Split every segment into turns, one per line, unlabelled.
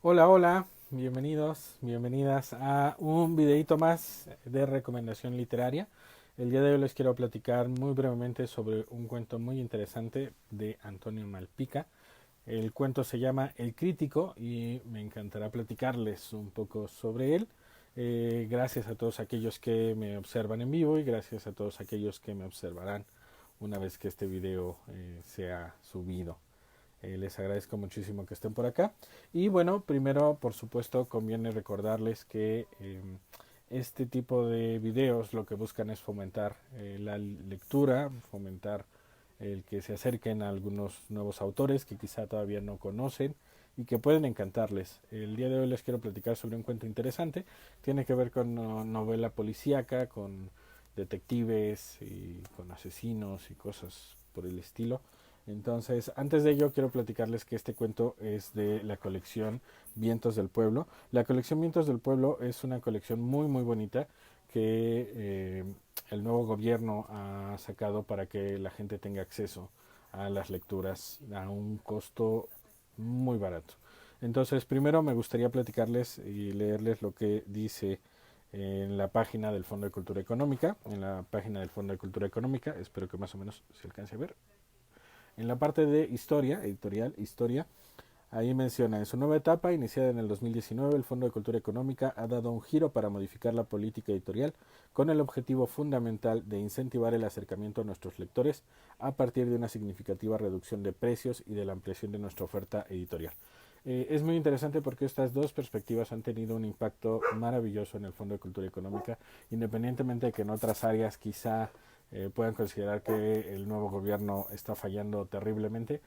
Hola, hola, bienvenidos, bienvenidas a un videito más de recomendación literaria. El día de hoy les quiero platicar muy brevemente sobre un cuento muy interesante de Antonio Malpica. El cuento se llama El Crítico y me encantará platicarles un poco sobre él. Gracias a todos aquellos que me observan en vivo y gracias a todos aquellos que me observarán una vez que este video sea subido. Les agradezco muchísimo que estén por acá. Y bueno, primero, por supuesto, conviene recordarles que este tipo de videos lo que buscan es fomentar la lectura, fomentar el que se acerquen a algunos nuevos autores que quizá todavía no conocen y que pueden encantarles. El día de hoy les quiero platicar sobre un cuento interesante. Tiene que ver con novela policíaca, con detectives y con asesinos y cosas por el estilo. Entonces, antes de ello, quiero platicarles que este cuento es de la colección Vientos del Pueblo. La colección Vientos del Pueblo es una colección muy, muy bonita que el nuevo gobierno ha sacado para que la gente tenga acceso a las lecturas a un costo muy barato. Entonces, primero me gustaría platicarles y leerles lo que dice en la página del Fondo de Cultura Económica. En la página del Fondo de Cultura Económica, espero que más o menos se alcance a ver. En la parte de historia, editorial, historia, ahí menciona, en su nueva etapa, iniciada en el 2019, el Fondo de Cultura Económica ha dado un giro para modificar la política editorial con el objetivo fundamental de incentivar el acercamiento a nuestros lectores a partir de una significativa reducción de precios y de la ampliación de nuestra oferta editorial. Es muy interesante porque estas dos perspectivas han tenido un impacto maravilloso en el Fondo de Cultura Económica, independientemente de que en otras áreas quizá puedan considerar que el nuevo gobierno está fallando terriblemente.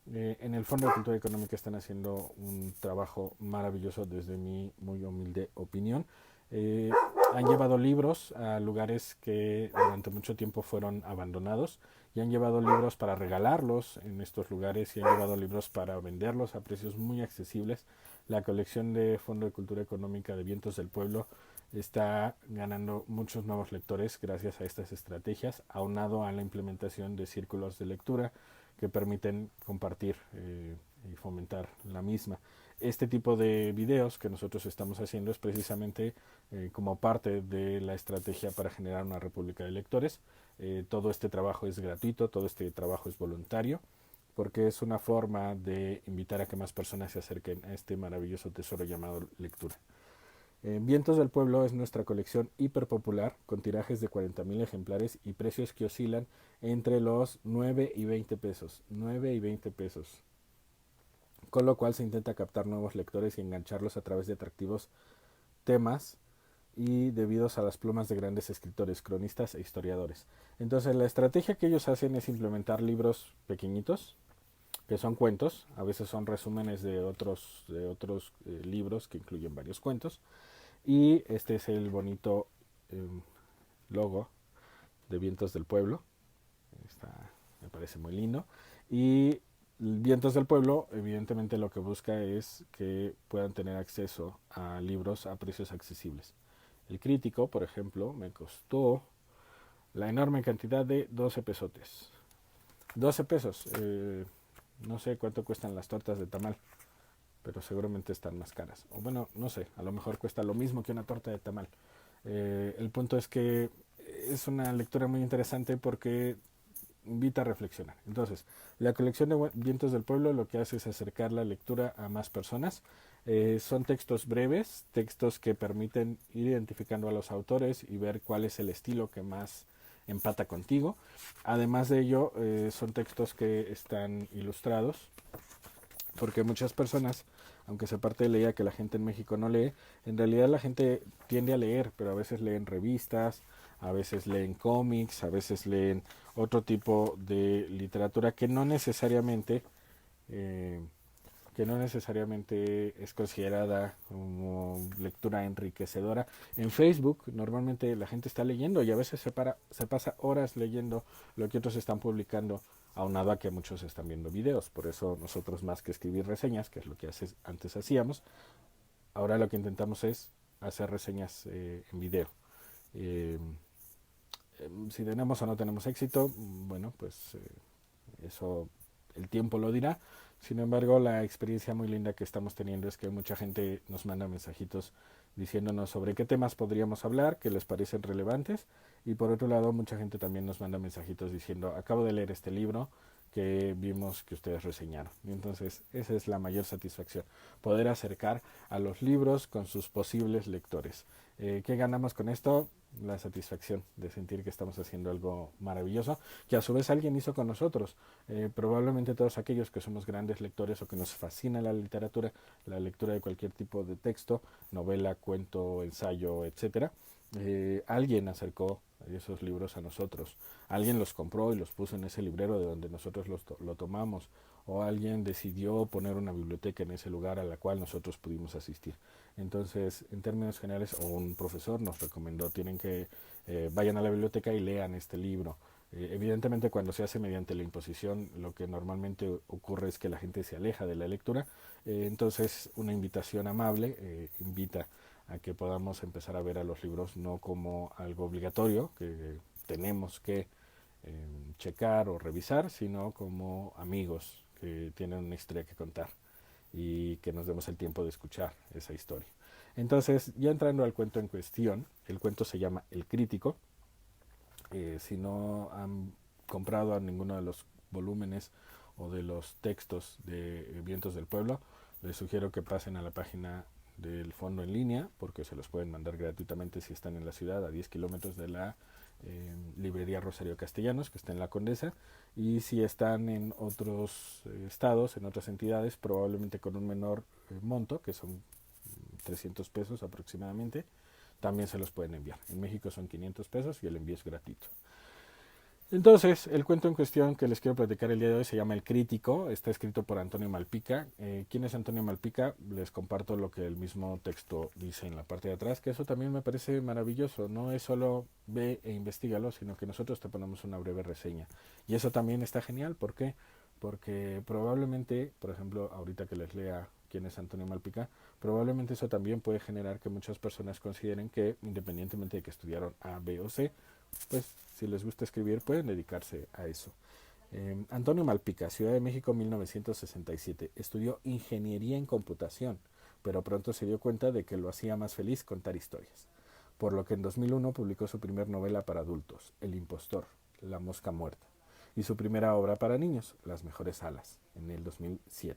En el Fondo de Cultura Económica están haciendo un trabajo maravilloso desde mi muy humilde opinión. Eh, Han llevado libros a lugares que durante mucho tiempo fueron abandonados y han llevado libros para regalarlos en estos lugares y han llevado libros para venderlos a precios muy accesibles. La colección de Fondo de Cultura Económica de Vientos del Pueblo está ganando muchos nuevos lectores gracias a estas estrategias, aunado a la implementación de círculos de lectura que permiten compartir y fomentar la misma. Este tipo de videos que nosotros estamos haciendo es precisamente como parte de la estrategia para generar una república de lectores. Todo este trabajo es gratuito, todo este trabajo es voluntario, porque es una forma de invitar a que más personas se acerquen a este maravilloso tesoro llamado lectura. Vientos del Pueblo es nuestra colección hiperpopular con tirajes de 40.000 ejemplares y precios que oscilan entre los 9 y 20 pesos. 9 y 20 pesos. Con lo cual se intenta captar nuevos lectores y engancharlos a través de atractivos temas y debidos a las plumas de grandes escritores, cronistas e historiadores. Entonces la estrategia que ellos hacen es implementar libros pequeñitos, que son cuentos, a veces son resúmenes de otros libros que incluyen varios cuentos, y este es el bonito eh, logo de Vientos del Pueblo. Está, me parece muy lindo. Y Vientos del Pueblo, evidentemente lo que busca es que puedan tener acceso a libros a precios accesibles. El Crítico, por ejemplo, me costó la enorme cantidad de 12 pesotes. 12 pesos. No sé cuánto cuestan las tortas de tamal, pero seguramente están más caras. O bueno, no sé, a lo mejor cuesta lo mismo que una torta de tamal. El punto es que es una lectura muy interesante porque invita a reflexionar. Entonces, la colección de Vientos del Pueblo lo que hace es acercar la lectura a más personas. Son textos breves, textos que permiten ir identificando a los autores y ver cuál es el estilo que más empata contigo. Además de ello, son textos que están ilustrados, porque muchas personas, aunque se parte de la idea que la gente en México no lee, en realidad la gente tiende a leer, pero a veces leen revistas, a veces leen cómics, a veces leen otro tipo de literatura eh, que no necesariamente es considerada como lectura enriquecedora. En Facebook normalmente la gente está leyendo y a veces se pasa horas leyendo lo que otros están publicando, aunado a que muchos están viendo videos. Por eso nosotros, más que escribir reseñas, que es lo que antes hacíamos, ahora lo que intentamos es hacer reseñas en video. Eh, si tenemos o no tenemos éxito, bueno, pues eso el tiempo lo dirá. Sin embargo, la experiencia muy linda que estamos teniendo es que mucha gente nos manda mensajitos diciéndonos sobre qué temas podríamos hablar, que les parecen relevantes. Y por otro lado, mucha gente también nos manda mensajitos diciendo, acabo de leer este libro que vimos que ustedes reseñaron. Y entonces, esa es la mayor satisfacción, poder acercar a los libros con sus posibles lectores. ¿Qué ganamos con esto? La satisfacción de sentir que estamos haciendo algo maravilloso, que a su vez alguien hizo con nosotros. Probablemente todos aquellos que somos grandes lectores o que nos fascina la literatura, la lectura de cualquier tipo de texto, novela, cuento, ensayo, etcétera, alguien acercó esos libros a nosotros. Alguien los compró y los puso en ese librero de donde nosotros lo tomamos. O alguien decidió poner una biblioteca en ese lugar a la cual nosotros pudimos asistir. Entonces, en términos generales, o un profesor nos recomendó, tienen que vayan a la biblioteca y lean este libro. Evidentemente, cuando se hace mediante la imposición, lo que normalmente ocurre es que la gente se aleja de la lectura. Entonces, una invitación amable invita a que podamos empezar a ver a los libros no como algo obligatorio, que tenemos que checar o revisar, sino como amigos que tienen una historia que contar y que nos demos el tiempo de escuchar esa historia. Entonces, ya entrando al cuento en cuestión, el cuento se llama El Crítico. Si no han comprado a ninguno de los volúmenes o de los textos de Vientos del Pueblo, les sugiero que pasen a la página del fondo en línea, porque se los pueden mandar gratuitamente si están en la ciudad, a 10 kilómetros de la librería Rosario Castellanos, que está en La Condesa, y si están en otros estados, en otras entidades, probablemente con un menor monto, que son 300 pesos aproximadamente, también se los pueden enviar. En México son 500 pesos y el envío es gratuito. Entonces, el cuento en cuestión que les quiero platicar el día de hoy se llama El Crítico, está escrito por Antonio Malpica. ¿Quién es Antonio Malpica? Les comparto lo que el mismo texto dice en la parte de atrás, que eso también me parece maravilloso. No es solo ve e investigalo, sino que nosotros te ponemos una breve reseña. Y eso también está genial, ¿por qué? Porque probablemente, por ejemplo, ahorita que les lea quién es Antonio Malpica, probablemente eso también puede generar que muchas personas consideren que, independientemente de que estudiaron A, B o C, pues si les gusta escribir pueden dedicarse a eso. Antonio Malpica, Ciudad de México, 1967. Estudió ingeniería en computación, pero pronto se dio cuenta de que lo hacía más feliz contar historias. Por lo que en 2001 publicó su primer novela para adultos, El Impostor, La Mosca Muerta, y su primera obra para niños, Las Mejores Alas, en el 2007.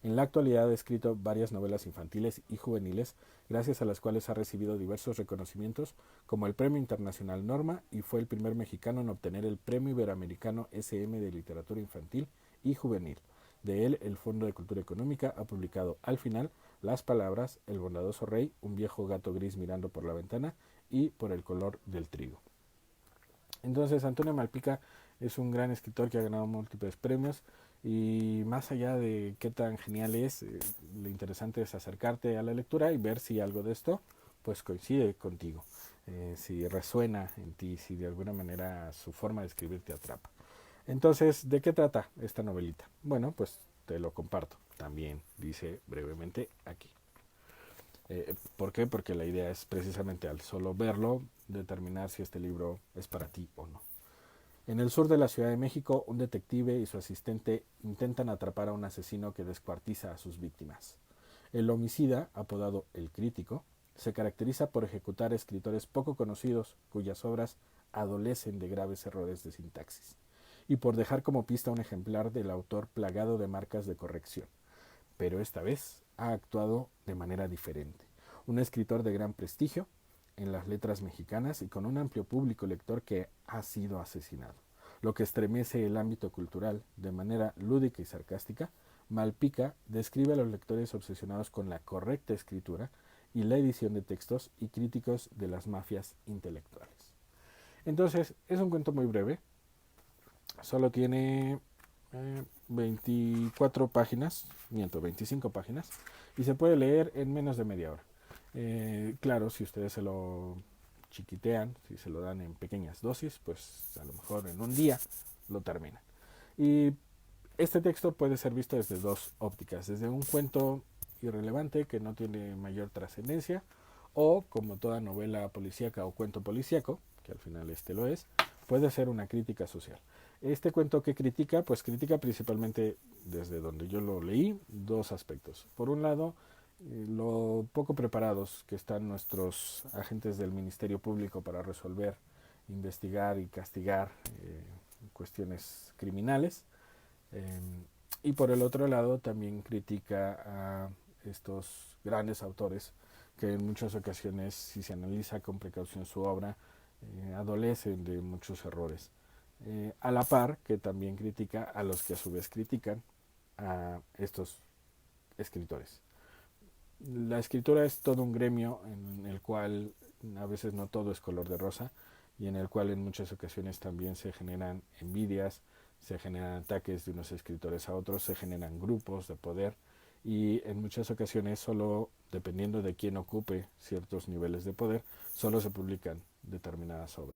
En la actualidad ha escrito varias novelas infantiles y juveniles, gracias a las cuales ha recibido diversos reconocimientos, como el Premio Internacional Norma, y fue el primer mexicano en obtener el Premio Iberoamericano SM de Literatura Infantil y Juvenil. De él, el Fondo de Cultura Económica ha publicado Al final, Las Palabras, El Bondadoso Rey, Un viejo gato gris mirando por la ventana y Por el color del trigo. Entonces, Antonio Malpica es un gran escritor que ha ganado múltiples premios y más allá de qué tan genial es, lo interesante es acercarte a la lectura y ver si algo de esto pues coincide contigo, si resuena en ti, si de alguna manera su forma de escribir te atrapa. Entonces, ¿de qué trata esta novelita? Bueno, pues te lo comparto. También dice brevemente aquí. ¿Por qué? Porque la idea es precisamente al solo verlo determinar si este libro es para ti o no. En el sur de la Ciudad de México, un detective y su asistente intentan atrapar a un asesino que descuartiza a sus víctimas. El homicida, apodado El Crítico, se caracteriza por ejecutar escritores poco conocidos cuyas obras adolecen de graves errores de sintaxis, y por dejar como pista un ejemplar del autor plagado de marcas de corrección. Pero esta vez ha actuado de manera diferente. Un escritor de gran prestigio en las letras mexicanas y con un amplio público lector que ha sido asesinado. Lo que estremece el ámbito cultural de manera lúdica y sarcástica, Malpica describe a los lectores obsesionados con la correcta escritura y la edición de textos y críticos de las mafias intelectuales. Entonces, es un cuento muy breve, solo tiene 24 páginas, 25 páginas, y se puede leer en menos de media hora. Claro, si ustedes se lo chiquitean, si se lo dan en pequeñas dosis, pues a lo mejor en un día lo terminan. Y este texto puede ser visto desde dos ópticas, desde un cuento irrelevante que no tiene mayor trascendencia, o como toda novela policíaca o cuento policíaco, que al final este lo es, puede ser una crítica social. Este cuento que critica, pues critica principalmente desde donde yo lo leí, dos aspectos. Por un lado, lo poco preparados que están nuestros agentes del Ministerio Público para resolver, investigar y castigar cuestiones criminales. Eh, y por el otro lado, también critica a estos grandes autores que en muchas ocasiones, si se analiza con precaución su obra, adolecen de muchos errores. A la par que también critica a los que a su vez critican a estos escritores. La escritura es todo un gremio en el cual a veces no todo es color de rosa y en el cual en muchas ocasiones también se generan envidias, se generan ataques de unos escritores a otros, se generan grupos de poder y en muchas ocasiones solo dependiendo de quién ocupe ciertos niveles de poder, solo se publican determinadas obras.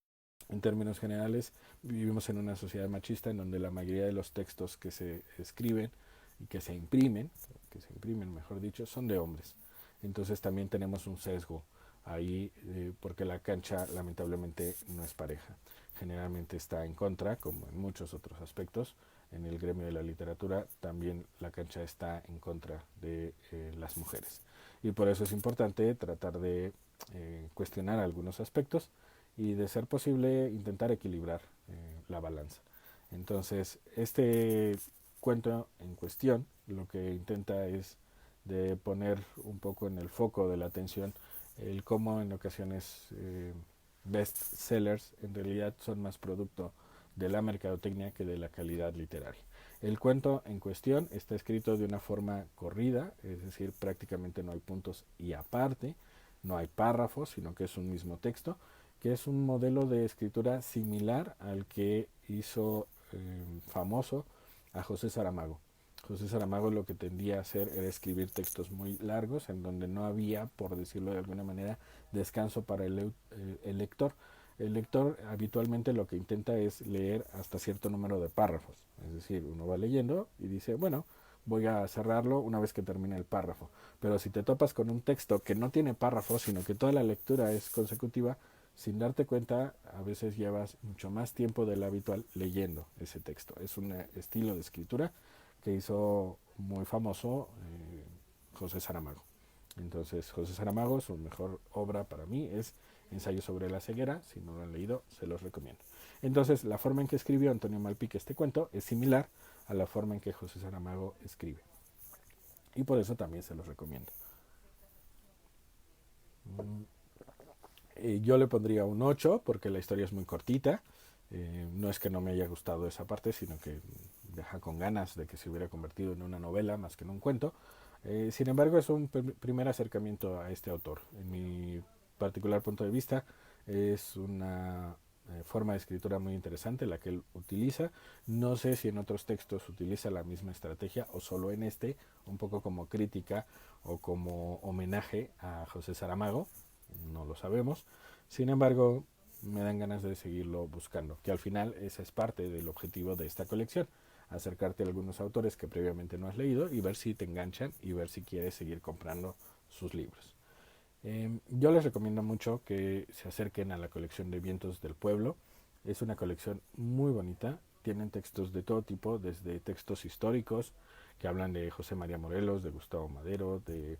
En términos generales, vivimos en una sociedad machista en donde la mayoría de los textos que se escriben y que se imprimen, mejor dicho, son de hombres. Entonces también tenemos un sesgo ahí porque la cancha lamentablemente no es pareja. Generalmente está en contra, como en muchos otros aspectos. En el gremio de la literatura también la cancha está en contra de las mujeres. Y por eso es importante tratar de cuestionar algunos aspectos y de ser posible intentar equilibrar la balanza. Entonces, este cuento en cuestión lo que intenta es de poner un poco en el foco de la atención el cómo en ocasiones best sellers en realidad son más producto de la mercadotecnia que de la calidad literaria. El cuento en cuestión está escrito de una forma corrida, es decir, prácticamente no hay puntos y aparte, no hay párrafos, sino que es un mismo texto, que es un modelo de escritura similar al que hizo famoso a José Saramago. José Saramago lo que tendía a hacer era escribir textos muy largos en donde no había, por decirlo de alguna manera, descanso para el lector. El lector habitualmente lo que intenta es leer hasta cierto número de párrafos. Es decir, uno va leyendo y dice, bueno, voy a cerrarlo una vez que termine el párrafo. Pero si te topas con un texto que no tiene párrafos, sino que toda la lectura es consecutiva, sin darte cuenta, a veces llevas mucho más tiempo del habitual leyendo ese texto. Es un estilo de escritura que hizo muy famoso José Saramago. Entonces, José Saramago, su mejor obra para mí es Ensayo sobre la ceguera. Si no lo han leído, se los recomiendo. Entonces, la forma en que escribió Antonio Malpique este cuento es similar a la forma en que José Saramago escribe. Y por eso también se los recomiendo. Yo le pondría un 8 porque la historia es muy cortita. No es que no me haya gustado esa parte, sino que deja con ganas de que se hubiera convertido en una novela más que en un cuento. Sin embargo, es un primer acercamiento a este autor. En mi particular punto de vista, es una forma de escritura muy interesante la que él utiliza. No sé si en otros textos utiliza la misma estrategia o solo en este, un poco como crítica o como homenaje a José Saramago, no lo sabemos. Sin embargo, me dan ganas de seguirlo buscando, que al final esa es parte del objetivo de esta colección, acercarte a algunos autores que previamente no has leído y ver si te enganchan y ver si quieres seguir comprando sus libros. Yo les recomiendo mucho que se acerquen a la colección de Vientos del Pueblo. Es una colección muy bonita. Tienen textos de todo tipo, desde textos históricos que hablan de José María Morelos, de Gustavo Madero, de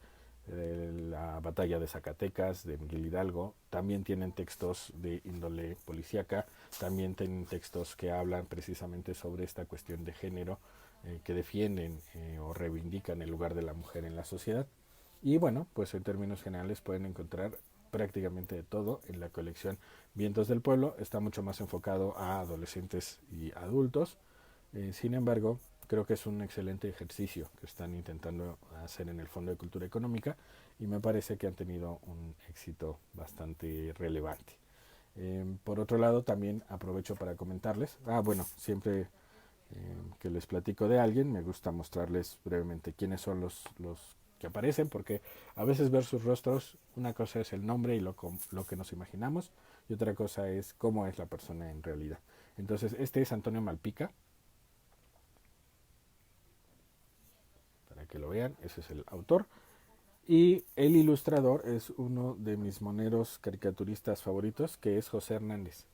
la batalla de Zacatecas, de Miguel Hidalgo. También tienen textos de índole policíaca. También tienen textos que hablan precisamente sobre esta cuestión de género, que defienden o reivindican el lugar de la mujer en la sociedad. Y bueno, pues en términos generales pueden encontrar prácticamente de todo en la colección Vientos del Pueblo. Está mucho más enfocado a adolescentes y adultos. Sin embargo, creo que es un excelente ejercicio que están intentando hacer en el Fondo de Cultura Económica y me parece que han tenido un éxito bastante relevante. Por otro lado, también aprovecho para comentarles, bueno, siempre que les platico de alguien, me gusta mostrarles brevemente quiénes son los que aparecen, porque a veces ver sus rostros, una cosa es el nombre y lo que nos imaginamos, y otra cosa es cómo es la persona en realidad. Entonces, este es Antonio Malpica, para que lo vean, ese es el autor. Y el ilustrador es uno de mis moneros caricaturistas favoritos, que es José Hernández.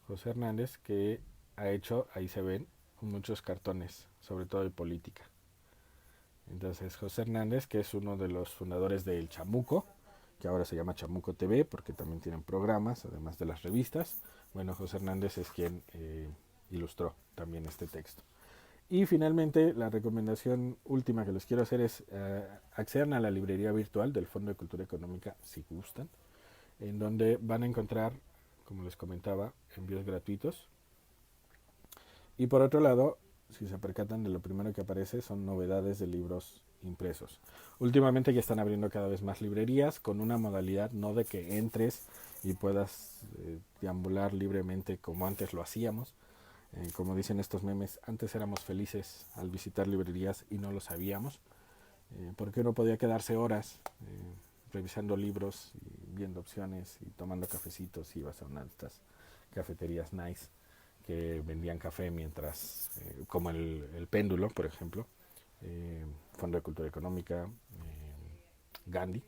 José Hernández, que ha hecho, ahí se ven, muchos cartones, sobre todo de política. Entonces José Hernández, que es uno de los fundadores del Chamuco, que ahora se llama Chamuco TV, porque también tienen programas, además de las revistas. Bueno, José Hernández es quien ilustró también este texto. Y finalmente, la recomendación última que les quiero hacer es accedan a la librería virtual del Fondo de Cultura Económica, si gustan, en donde van a encontrar, como les comentaba, envíos gratuitos. Y por otro lado, si se percatan de lo primero que aparece son novedades de libros impresos. Últimamente ya están abriendo cada vez más librerías con una modalidad no de que entres y puedas deambular libremente como antes lo hacíamos. Como dicen estos memes, antes éramos felices al visitar librerías y no lo sabíamos. Porque uno podía quedarse horas revisando libros, y viendo opciones y tomando cafecitos, y ibas a una de estas cafeterías nice que vendían café mientras, como el Péndulo, por ejemplo, Fondo de Cultura Económica, Gandhi.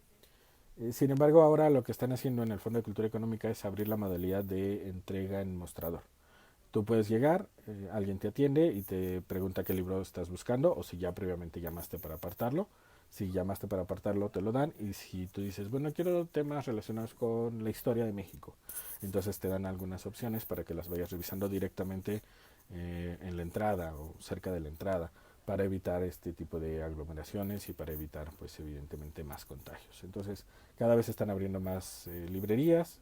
Sin embargo, ahora lo que están haciendo en el Fondo de Cultura Económica es abrir la modalidad de entrega en mostrador. Tú puedes llegar, alguien te atiende y te pregunta qué libro estás buscando o si ya previamente llamaste para apartarlo. Si llamaste para apartarlo, te lo dan. Y si tú dices, bueno, quiero temas relacionados con la historia de México, entonces te dan algunas opciones para que las vayas revisando directamente en la entrada o cerca de la entrada, para evitar este tipo de aglomeraciones y para evitar, pues evidentemente, más contagios. Entonces, cada vez están abriendo más librerías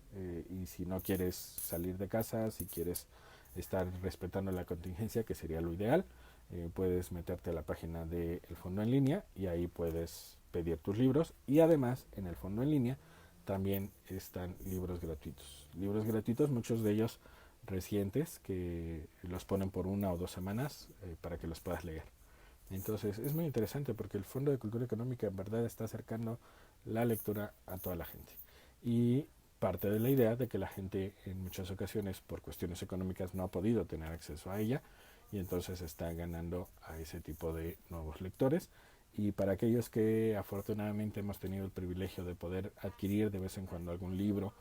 y si no quieres salir de casa, si quieres estar respetando la contingencia, que sería lo ideal, puedes meterte a la página del fondo en línea y ahí puedes pedir tus libros. Y además, en el fondo en línea también están libros gratuitos. Libros gratuitos, muchos de ellos recientes, que los ponen por 1 o 2 semanas para que los puedas leer. Entonces es muy interesante porque el Fondo de Cultura Económica en verdad está acercando la lectura a toda la gente. Y parte de la idea de que la gente en muchas ocasiones por cuestiones económicas no ha podido tener acceso a ella y entonces está ganando a ese tipo de nuevos lectores. Y para aquellos que afortunadamente hemos tenido el privilegio de poder adquirir de vez en cuando algún libro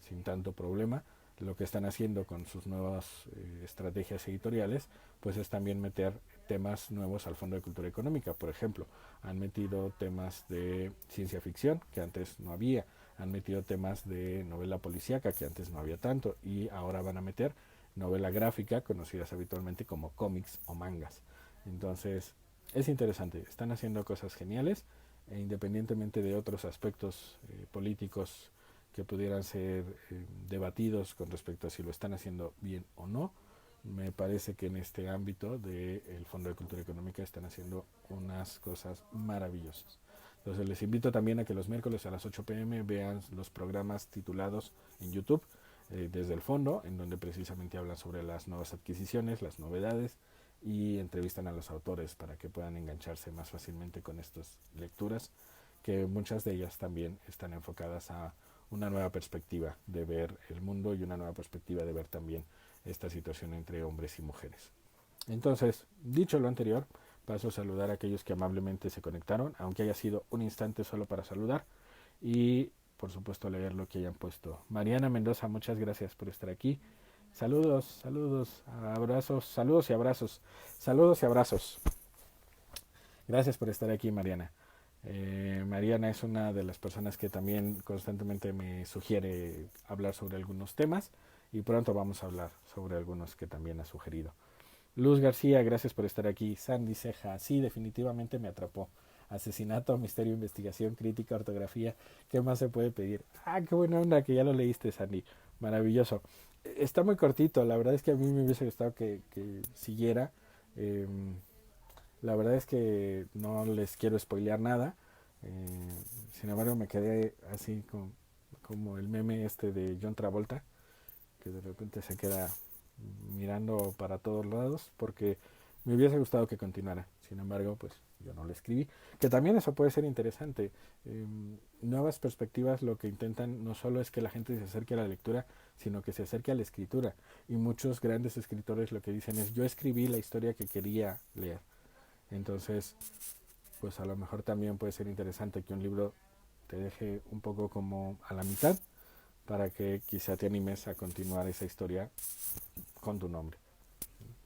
sin tanto problema, lo que están haciendo con sus nuevas estrategias editoriales, pues es también meter temas nuevos al Fondo de Cultura Económica. Por ejemplo, han metido temas de ciencia ficción que antes no había, han metido temas de novela policíaca que antes no había tanto, y ahora van a meter novela gráfica, conocidas habitualmente como cómics o mangas. Entonces, es interesante, están haciendo cosas geniales e independientemente de otros aspectos políticos que pudieran ser debatidos con respecto a si lo están haciendo bien o no, me parece que en este ámbito del Fondo de Cultura Económica están haciendo unas cosas maravillosas. Entonces les invito también a que los miércoles a las 8 pm vean los programas titulados en YouTube desde el fondo, en donde precisamente hablan sobre las nuevas adquisiciones, las novedades, y entrevistan a los autores para que puedan engancharse más fácilmente con estas lecturas, que muchas de ellas también están enfocadas a una nueva perspectiva de ver el mundo y una nueva perspectiva de ver también esta situación entre hombres y mujeres. Entonces, dicho lo anterior, paso a saludar a aquellos que amablemente se conectaron, aunque haya sido un instante solo para saludar, y por supuesto leer lo que hayan puesto. Mariana Mendoza, muchas gracias por estar aquí. Saludos, saludos, abrazos, saludos y abrazos, saludos y abrazos. Gracias por estar aquí, Mariana. Mariana es una de las personas que también constantemente me sugiere hablar sobre algunos temas y pronto vamos a hablar sobre algunos que también ha sugerido. Luz García, gracias por estar aquí. Sandy Ceja, sí, definitivamente me atrapó. Asesinato, misterio, investigación, crítica, ortografía. ¿Qué más se puede pedir? Ah, qué buena onda que ya lo leíste, Sandy. Maravilloso. Está muy cortito, la verdad es que a mí me hubiese gustado que siguiera. Eh, la verdad es que no les quiero spoilear nada. Sin embargo, me quedé así como el meme este de John Travolta, que de repente se queda mirando para todos lados, porque me hubiese gustado que continuara. Sin embargo, pues yo no lo escribí. Que también eso puede ser interesante. Nuevas perspectivas lo que intentan no solo es que la gente se acerque a la lectura, sino que se acerque a la escritura. Y muchos grandes escritores lo que dicen es, yo escribí la historia que quería leer. Entonces, pues a lo mejor también puede ser interesante que un libro te deje un poco como a la mitad, para que quizá te animes a continuar esa historia con tu nombre.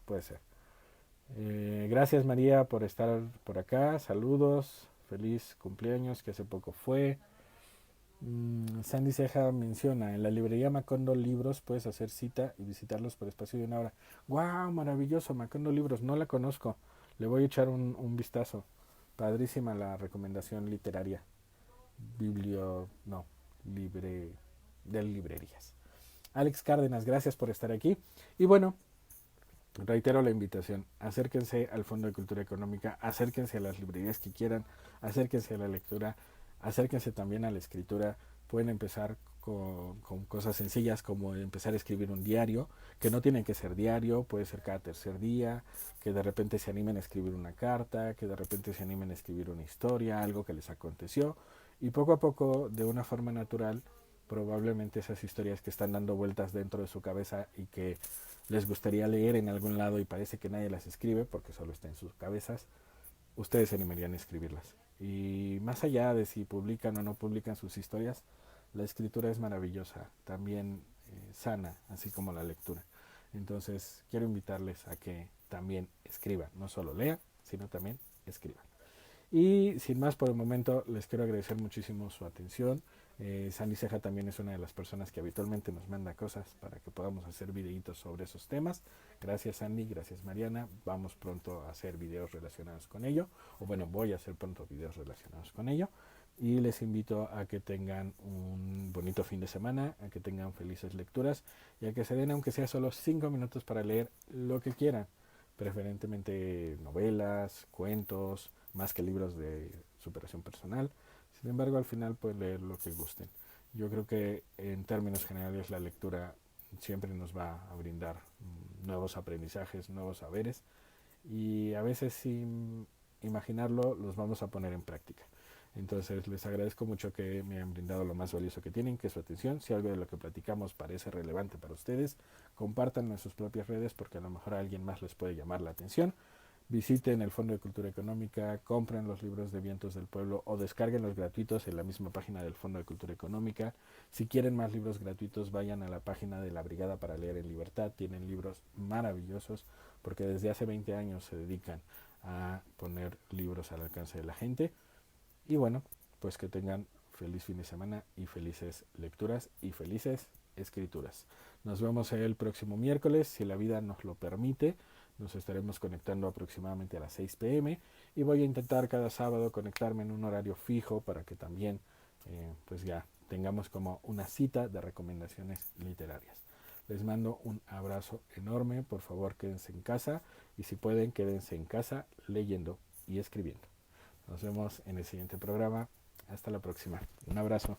Puede ser. Gracias María por estar por acá. Saludos. Feliz cumpleaños que hace poco fue. Sandy Ceja menciona, en la librería Macondo Libros puedes hacer cita y visitarlos por espacio de una hora. ¡Wow! Maravilloso, Macondo Libros, no la conozco. Le voy a echar un vistazo. Padrísima la recomendación literaria. No, libre, de librerías. Alex Cárdenas, gracias por estar aquí. Y bueno, reitero la invitación, acérquense al Fondo de Cultura Económica, acérquense a las librerías que quieran, acérquense a la lectura, acérquense también a la escritura, pueden empezar con cosas sencillas como empezar a escribir un diario, que no tiene que ser diario, puede ser cada tercer día, que de repente se animen a escribir una carta, que de repente se animen a escribir una historia, algo que les aconteció, y poco a poco, de una forma natural, probablemente esas historias que están dando vueltas dentro de su cabeza y que les gustaría leer en algún lado y parece que nadie las escribe porque solo está en sus cabezas, ustedes se animarían a escribirlas. Y más allá de si publican o no publican sus historias, la escritura es maravillosa, también sana, así como la lectura. Entonces quiero invitarles a que también escriban, no solo lean, sino también escriban. Y sin más por el momento, les quiero agradecer muchísimo su atención. Sandy Ceja también es una de las personas que habitualmente nos manda cosas para que podamos hacer videitos sobre esos temas. Gracias Sandy, gracias Mariana. Vamos pronto a hacer videos relacionados con ello. O bueno, voy a hacer pronto videos relacionados con ello. Y les invito a que tengan un bonito fin de semana, a que tengan felices lecturas y a que se den, aunque sea solo 5 minutos para leer lo que quieran. Preferentemente novelas, cuentos, más que libros de superación personal. Sin embargo, al final pueden leer lo que gusten. Yo creo que en términos generales la lectura siempre nos va a brindar nuevos aprendizajes, nuevos saberes y a veces sin imaginarlo los vamos a poner en práctica. Entonces les agradezco mucho que me hayan brindado lo más valioso que tienen, que es su atención. Si algo de lo que platicamos parece relevante para ustedes, compártanlo en sus propias redes porque a lo mejor a alguien más les puede llamar la atención. Visiten el Fondo de Cultura Económica, compren los libros de Vientos del Pueblo o descarguen los gratuitos en la misma página del Fondo de Cultura Económica. Si quieren más libros gratuitos, vayan a la página de la Brigada para Leer en Libertad. Tienen libros maravillosos porque desde hace 20 años se dedican a poner libros al alcance de la gente. Y bueno, pues que tengan feliz fin de semana y felices lecturas y felices escrituras. Nos vemos el próximo miércoles, si la vida nos lo permite. Nos estaremos conectando aproximadamente a las 6 pm y voy a intentar cada sábado conectarme en un horario fijo para que también pues ya tengamos como una cita de recomendaciones literarias. Les mando un abrazo enorme, por favor quédense en casa y si pueden quédense en casa leyendo y escribiendo. Nos vemos en el siguiente programa. Hasta la próxima. Un abrazo.